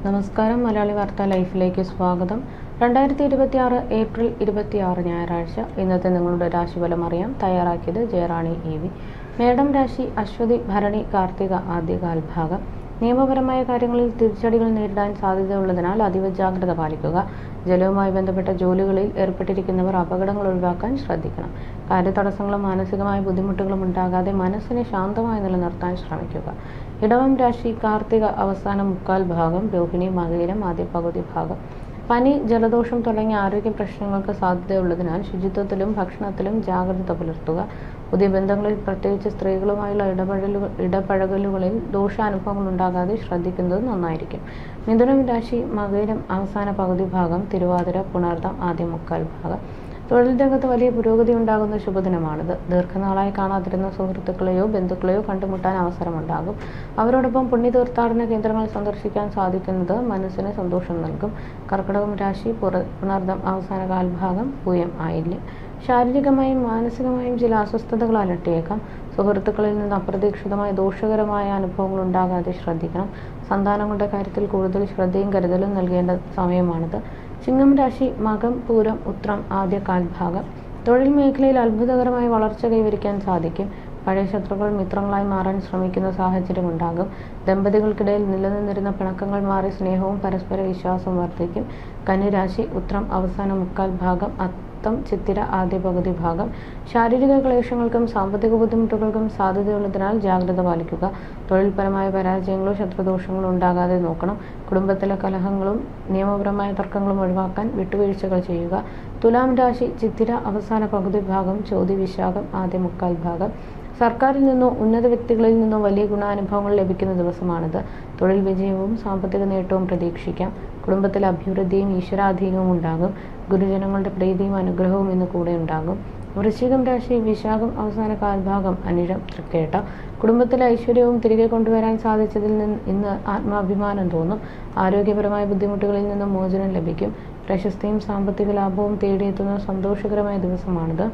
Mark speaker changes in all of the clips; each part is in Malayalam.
Speaker 1: നമസ്കാരം. മലയാളി വാർത്ത ലൈഫിലേക്ക് സ്വാഗതം. 2026 ഏപ്രിൽ 26 ഞായറാഴ്ച. ഇന്നത്തെ നിങ്ങളുടെ രാശിഫലം അറിയാം. തയ്യാറാക്കിയത് ജയറാണി EV. മേടം രാശി. അശ്വതി, ഭരണി, കാർത്തിക ആദ്യകാൽഭാഗം. നിയമപരമായ കാര്യങ്ങളിൽ തിരിച്ചടികൾ നേരിടാൻ സാധ്യതയുള്ളതിനാൽ അതീവ ജാഗ്രത പാലിക്കുക. ജലവുമായി ബന്ധപ്പെട്ട ജോലികളിൽ ഏർപ്പെട്ടിരിക്കുന്നവർ അപകടങ്ങൾ ഒഴിവാക്കാൻ ശ്രദ്ധിക്കണം. കാര്യതടസ്സങ്ങളും മാനസികമായ ബുദ്ധിമുട്ടുകളും ഉണ്ടാകാതെ മനസ്സിനെ ശാന്തമായി നിലനിർത്താൻ ശ്രമിക്കുക. ഇടവം രാശി. കാർത്തിക അവസാന മുക്കാൽ ഭാഗം, രോഹിണി, മകയിരം ആദ്യ പകുതി ഭാഗം. പനി, ജലദോഷം തുടങ്ങിയ ആരോഗ്യ പ്രശ്നങ്ങൾക്ക് സാധ്യതയുള്ളതിനാൽ ശുചിത്വത്തിലും ഭക്ഷണത്തിലും ജാഗ്രത പുലർത്തുക. പുതിയ ബന്ധങ്ങളിൽ, പ്രത്യേകിച്ച് സ്ത്രീകളുമായുള്ള ഇടപഴകലുകളിൽ ദോഷാനുഭവങ്ങൾ ഉണ്ടാകാതെ ശ്രദ്ധിക്കുന്നത് നന്നായിരിക്കും. മിഥുനം രാശി. മകയിരം അവസാന പകുതി ഭാഗം, തിരുവാതിര, പുണർദം ആദ്യ മുക്കാൽ ഭാഗം. തൊഴിൽ രംഗത്ത് വലിയ പുരോഗതി ഉണ്ടാകുന്ന ശുഭദിനമാണിത്. ദീർഘനാളായി കാണാതിരുന്ന സുഹൃത്തുക്കളെയോ ബന്ധുക്കളെയോ കണ്ടുമുട്ടാൻ അവസരമുണ്ടാകും. അവരോടൊപ്പം പുണ്യതീർത്ഥാടന കേന്ദ്രങ്ങൾ സന്ദർശിക്കാൻ സാധിക്കുന്നത് മനസ്സിന് സന്തോഷം നൽകും. കർക്കിടകം രാശി. പുണർദം അവസാന കാൽഭാഗം, പൂയം ആയില്യം. ശാരീരികമായും മാനസികമായും ചില അസ്വസ്ഥതകൾ അലട്ടിയേക്കാം. സുഹൃത്തുക്കളിൽ നിന്ന് അപ്രതീക്ഷിതമായ ദോഷകരമായ അനുഭവങ്ങൾ ഉണ്ടാകാതെ ശ്രദ്ധിക്കണം. സന്താനങ്ങളുടെ കാര്യത്തിൽ കൂടുതൽ ശ്രദ്ധയും കരുതലും നൽകേണ്ട സമയമാണിത്. ചിങ്ങം രാശി. മകം, പൂരം, ഉത്രം ആദ്യ കാൽഭാഗം. തൊഴിൽ മേഖലയിൽ അത്ഭുതകരമായ വളർച്ച കൈവരിക്കാൻ സാധിക്കും. പഴയ ശത്രുക്കൾ മിത്രങ്ങളായി മാറാൻ ശ്രമിക്കുന്ന സാഹചര്യം ഉണ്ടാകും. ദമ്പതികൾക്കിടയിൽ നിലനിന്നിരുന്ന പിണക്കങ്ങൾ മാറി സ്നേഹവും പരസ്പര വിശ്വാസവും വർദ്ധിക്കും. കന്നിരാശി. ഉത്രം അവസാന മുക്കാൽ ഭാഗം, അത്തം, ചിത്തിര ആദ്യ പകുതി ഭാഗം. ശാരീരിക ക്ലേശങ്ങൾക്കും സാമ്പത്തിക ബുദ്ധിമുട്ടുകൾക്കും സാധ്യതയുള്ളതിനാൽ ജാഗ്രത പാലിക്കുക. തൊഴിൽപരമായ പരാജയങ്ങളോ ശത്രുദോഷങ്ങളോ ഉണ്ടാകാതെ നോക്കണം. കുടുംബത്തിലെ കലഹങ്ങളും നിയമപരമായ തർക്കങ്ങളും ഒഴിവാക്കാൻ വിട്ടുവീഴ്ചകൾ ചെയ്യുക. തുലാം രാശി. ചിത്തിര അവസാന പകുതി ഭാഗം, ചോതി, വിശാഖം ആദ്യ മുക്കാൽ ഭാഗം. സർക്കാരിൽ നിന്നോ ഉന്നത വ്യക്തികളിൽ നിന്നോ വലിയ ഗുണാനുഭവങ്ങൾ ലഭിക്കുന്ന ദിവസമാണിത്. തൊഴിൽ വിജയവും സാമ്പത്തിക നേട്ടവും പ്രതീക്ഷിക്കാം. കുടുംബത്തിലെ അഭിവൃദ്ധിയും ഈശ്വരാധീനവും ഉണ്ടാകും. ഗുരുജനങ്ങളുടെ പ്രീതിയും അനുഗ്രഹവും ഇന്ന് കൂടെ ഉണ്ടാകും. വൃശ്ചികം രാശി. വിശാഖം അവസാന കാൽഭാഗം, അനിഴം, തൃക്കേട്ട. കുടുംബത്തിലെ ഐശ്വര്യവും തിരികെ കൊണ്ടുവരാൻ സാധിച്ചതിൽ നിന്ന് ഇന്ന് ആത്മാഭിമാനം തോന്നും. ആരോഗ്യപരമായ ബുദ്ധിമുട്ടുകളിൽ നിന്നും മോചനം ലഭിക്കും. പ്രശസ്തിയും സാമ്പത്തിക ലാഭവും തേടിയെത്തുന്ന സന്തോഷകരമായ ദിവസമാണിത്.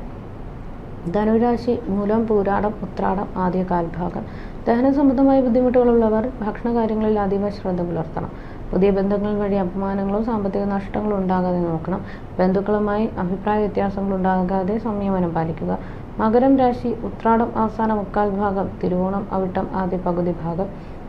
Speaker 1: ധനുരാശി. മൂലം, പൂരാടം, ഉത്രാടം ആദ്യ കാൽഭാഗം. ദഹന സംബന്ധമായ ബുദ്ധിമുട്ടുകളുള്ളവർ ഭക്ഷണകാര്യങ്ങളിൽ അതീവ ശ്രദ്ധ പുലർത്തണം. പുതിയ ബന്ധങ്ങൾ വഴി അപമാനങ്ങളോ സാമ്പത്തിക നഷ്ടങ്ങളോ ഉണ്ടാകാതെ നോക്കണം. ബന്ധുക്കളുമായി അഭിപ്രായ വ്യത്യാസങ്ങൾ ഉണ്ടാകാതെ സംയമനം പാലിക്കുക. മകരം രാശി. ഉത്രാടം അവസാന മുക്കാൽ ഭാഗം, തിരുവോണം, അവിട്ടം ആദ്യ പകുതി ഭാഗം.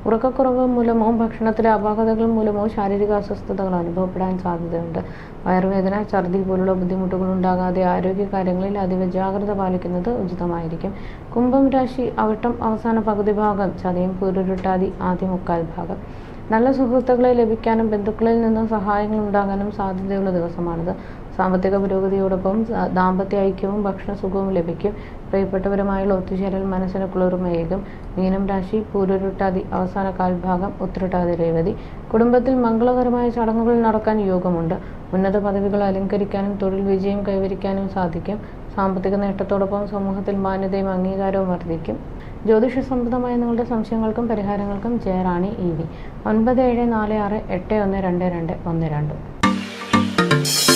Speaker 1: ഉറക്കക്കുറവ് മൂലമോ ഭക്ഷണത്തിലെ അപാകതകൾ മൂലമോ ശാരീരിക അസ്വസ്ഥതകൾ അനുഭവപ്പെടാൻ സാധ്യതയുണ്ട്. വയറുവേദന, ഛർദി പോലുള്ള ബുദ്ധിമുട്ടുകൾ ഉണ്ടാകാതെ ആരോഗ്യകാര്യങ്ങളിൽ അതീവ ജാഗ്രത പാലിക്കുന്നത് ഉചിതമായിരിക്കും. കുംഭം രാശി. അവിട്ടം അവസാന പകുതി ഭാഗം, ചതയം, പൂരുരുട്ടാതി ആദ്യ മുക്കാൽ ഭാഗം. നല്ല സുഹൃത്തുക്കളെ ലഭിക്കാനും ബന്ധുക്കളിൽ നിന്നും സഹായങ്ങൾ ഉണ്ടാകാനും സാധ്യതയുള്ള ദിവസമാണിത്. സാമ്പത്തിക പുരോഗതിയോടൊപ്പം ദാമ്പത്യ ഐക്യവും ഭക്ഷണസുഖവും ലഭിക്കും. പ്രിയപ്പെട്ടവരുമായുള്ള ഒത്തുചേരൽ മനസ്സിന് കുളിർമയേകും. മീനം രാശി. പൂരുരുട്ടാതി അവസാന കാൽഭാഗം, ഉത്രട്ടാതി, രേവതി. കുടുംബത്തിൽ മംഗളകരമായ ചടങ്ങുകൾ നടക്കാൻ യോഗമുണ്ട്. ഉന്നത പദവികൾ അലങ്കരിക്കാനും തൊഴിൽ വിജയം കൈവരിക്കാനും സാധിക്കും. സാമ്പത്തിക നേട്ടത്തോടൊപ്പം സമൂഹത്തിൽ മാന്യതയും അംഗീകാരവും വർദ്ധിക്കും. ജ്യോതിഷ സംബന്ധമായ നിങ്ങളുടെ സംശയങ്ങൾക്കും പരിഹാരങ്ങൾക്കും ജയറാണി EV. 9746812212.